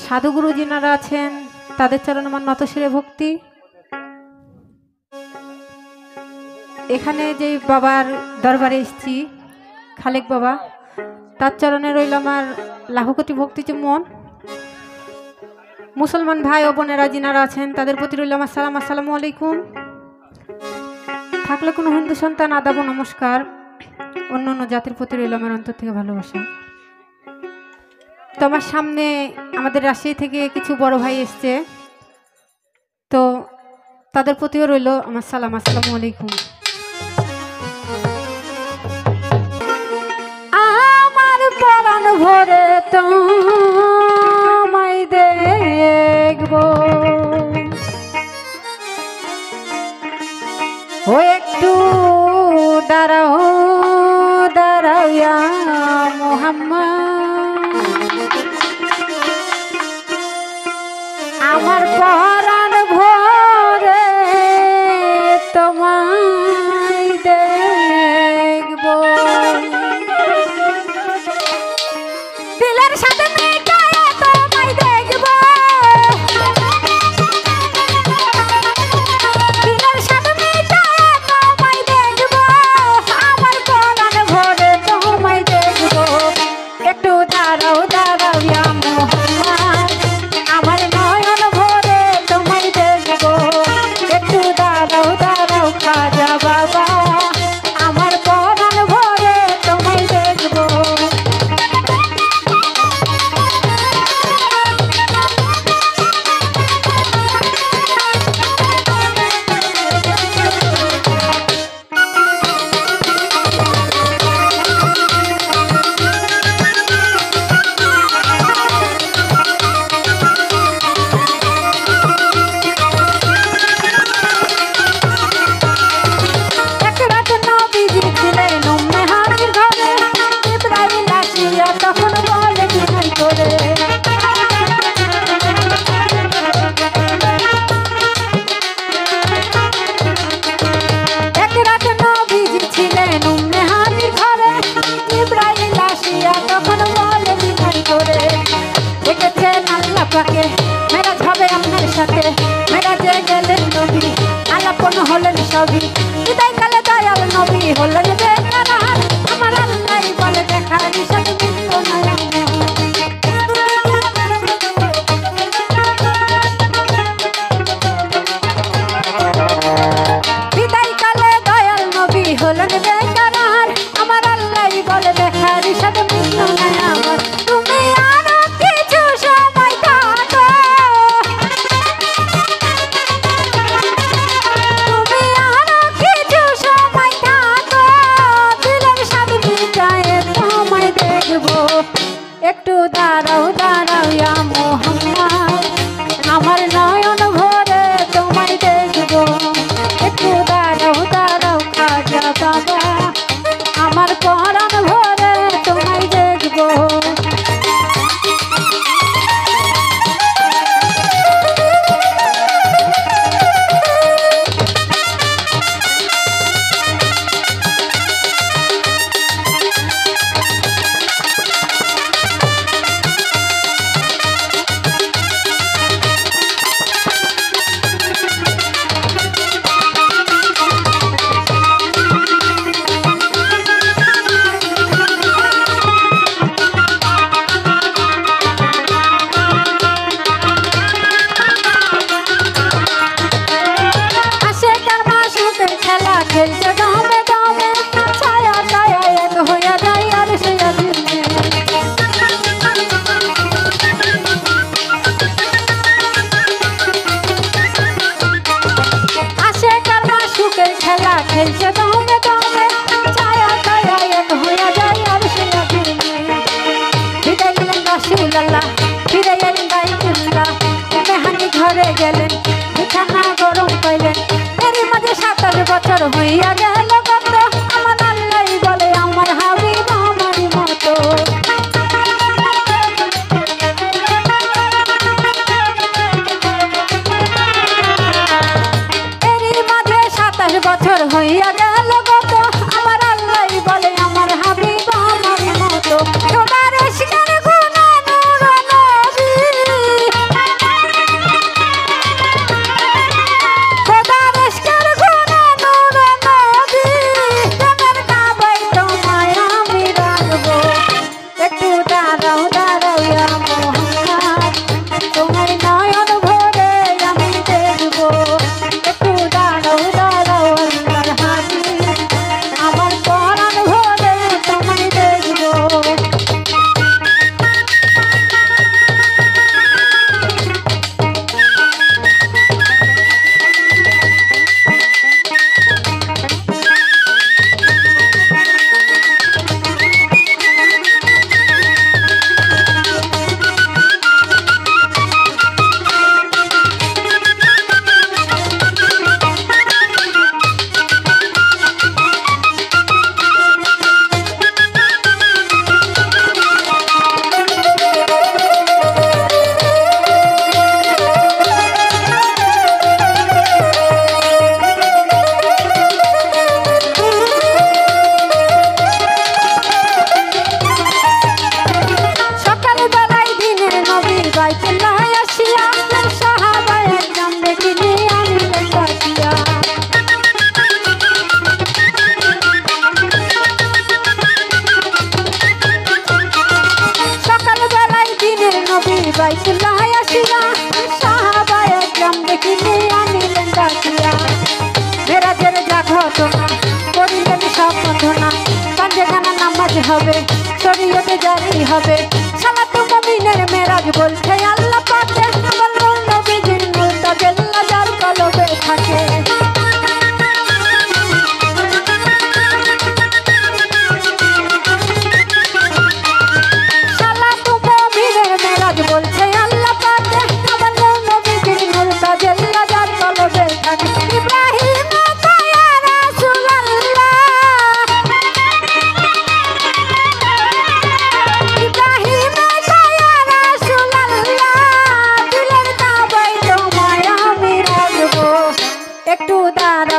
সাধুগুরু যিনারা আছেন তাদের চরণে আমার নতশিরে ভক্তি। এখানে যে বাবার দরবারে এসেছি খালেক বাবা, তার চরণে রইল আমার লাখো কোটি ভক্তি চুম্বন। মুসলমান ভাই ও বোনেরা যিনারা আছেন তাদের প্রতি রইল আমার সালাম, আসসালামু আলাইকুম। থাকলে কোনো হিন্দু সন্তান আদাব নমস্কার। অন্য অন্য জাতির প্রতি রইল আমার অন্তর থেকে ভালোবাসা। তো আমার সামনে আমাদের রাজশাহী থেকে কিছু বড় ভাই এসছে, তো তাদের প্রতিও রইল আমার সালাম, আসসালামু আলাইকুম। আমার পরাণ ভরে তোমায় দেখব, ও একটু দাঁড়াও দাঁড়াও ইয়া মুহাম্মদ, আমার পরাণ ভরে তোমায় দেখব, দিলের সাথে মেটায় তোমায় দেখব, দিলের সাথে মেটায় তোমায় দেখব, আমার পরাণ ভরে তোমায় দেখব, একটু দাঁড়াও দাঁড়াও ইয়া মুহাম্মদ, আমার নয়ন ভরে তোমায় দেখব, একটু দাঁড়াও দাঁড়াও খাজা বাবা, আমার পরাণ ভরে তোমায় দেখব। মেরাজ হবে আপনার সাথে, মেরাজে গেলেন নবী, আলাপন হলেন সবই, বিদায় কালে দয়াল নবী হলেন বেকার, আমার আল্লাহ বলে দেখা নিষাদ মিলল না। বিদায় কালে দয়াল নবী হলেন বেকার, আমার আল্লাহ বলে দেখা নিষাদ মিলল না আমার। তুমি আরো কিছু সময় থাকো, তুমি আরো কিছু সময় থাকো, দিলের সাথে মিটায়ে তোমায় দেখব, একটু দাঁড়াও দাঁড়াও ইয়া মুহাম্মদ, আমার নয়ন ভরে তোমায় দেখব, একটু দাঁড়াও দাঁড়াও খাজা বাবা, আমার পরাণ ভরে তোমায় দেখব। খেলছে দমে দমে, ছায়া ছায়া এক হইয়া যায় আর সে দিনে, আসে কারমা সুখের খেলা খেলছে দমে দমে, ছায়া ছায়া এক হইয়া যায় আর সে দিনে, বিদায় নিলেন রাসূলুল্লাহ, ফিরে এলেন বাইতুল্লাহ, মেহানি ঘরে গেলেন, বিছানা গরম পাইলেন, এরই মাঝে 27 বছর হইয়া গেল কত, আমার আল্লাহ বলে আমার হাবিব আমার মতো, এরই মাঝে বছর হইয়া গেল গত আমার আল্লাহ বলে আমার হাবিব আমার মতো খোদার শিকার গুনা নূর নবী খোদার শিকার গুনা নূর নবী তোমার কাবায় তোমায় আমি রাখবো একটু দাঁড়াও দাঁড়াও ইয়া মোহাম্মদ তোমার নয়ন ভরে আমি দেখবো একটু দাঁড়াও দাঁড়াও আল্লাহর হাবিব আমার পরাণ ভরে তোমায় দেখবো বাইতুল্লাহ আসিয়া সাহাবায়ে একরাম দেখিলে আনিলেন ডাকিয়া মেরাজের যা ঘটনা করিলেন সব ঘটনা পাঁচখানা নামাজ হবে শরীয়তে জারি হবে সালাতুল মুমিনের মেরাজ বলছে আল্লাহ পাকে আমার নবীজির নূর তাজাল্লা যার কলবে থাকে বলছে আল্লাহ পাকে আমার নবীজির নূর তাজাল্লা যার কলবে থাকে ইব্রাহিম ইয়া রাসূলুল্লাহ ইব্রাহিম ইয়া রাসূলুল্লাহ দিলের কাবায় তোমায় আমি রাখবো একটু দাঁড়াও